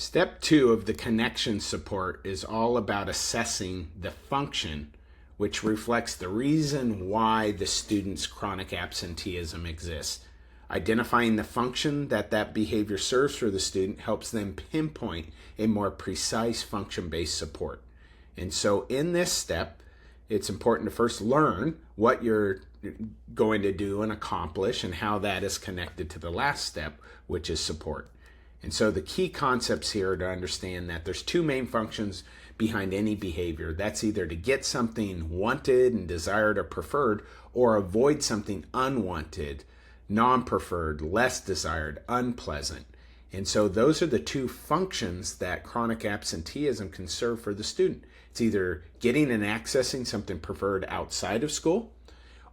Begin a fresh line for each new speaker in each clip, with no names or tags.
Step 2 of the connection support is all about assessing the function, which reflects the reason why the student's chronic absenteeism exists. Identifying the function that behavior serves for the student helps them pinpoint a more precise function-based support. And so in this step, it's important to first learn what you're going to do and accomplish and how that is connected to the last step, which is support. And so the key concepts here are to understand that there's two main functions behind any behavior. That's either to get something wanted and desired or preferred, or avoid something unwanted, non-preferred, less desired, unpleasant. And so those are the two functions that chronic absenteeism can serve for the student. It's either getting and accessing something preferred outside of school,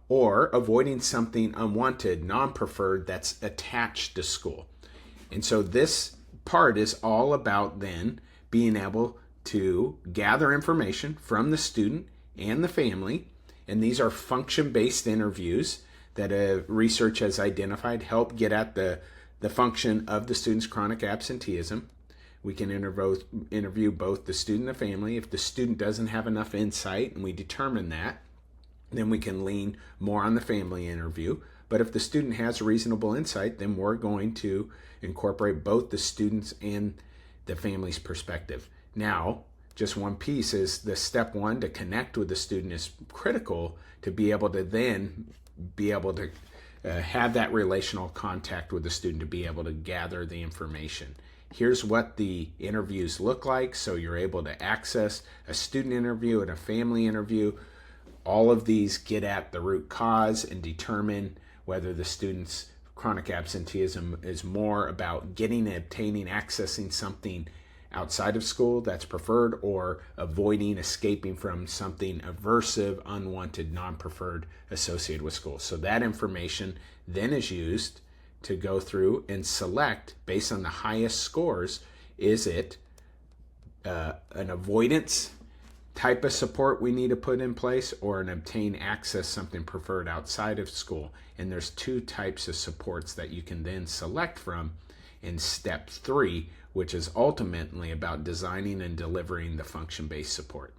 or avoiding something unwanted, non-preferred, that's attached to school. And so this part is all about then being able to gather information from the student and the family. And these are function-based interviews that research has identified help get at the function of the student's chronic absenteeism. We can interview both the student and the family. If the student doesn't have enough insight and we determine that, then we can lean more on the family interview. But if the student has reasonable insight, then we're going to incorporate both the student's and the family's perspective. Now, just one piece is the step one to connect with the student is critical to be able to then have that relational contact with the student to be able to gather the information. Here's what the interviews look like. So you're able to access a student interview and a family interview. All of these get at the root cause and determine whether the student's chronic absenteeism is more about getting, obtaining, accessing something outside of school that's preferred, or avoiding, escaping from something aversive, unwanted, non-preferred associated with school. So that information then is used to go through and select based on the highest scores. Is it an avoidance type of support we need to put in place, or an obtain access, something preferred outside of school? And there's two types of supports that you can then select from in step 3, which is ultimately about designing and delivering the function-based support.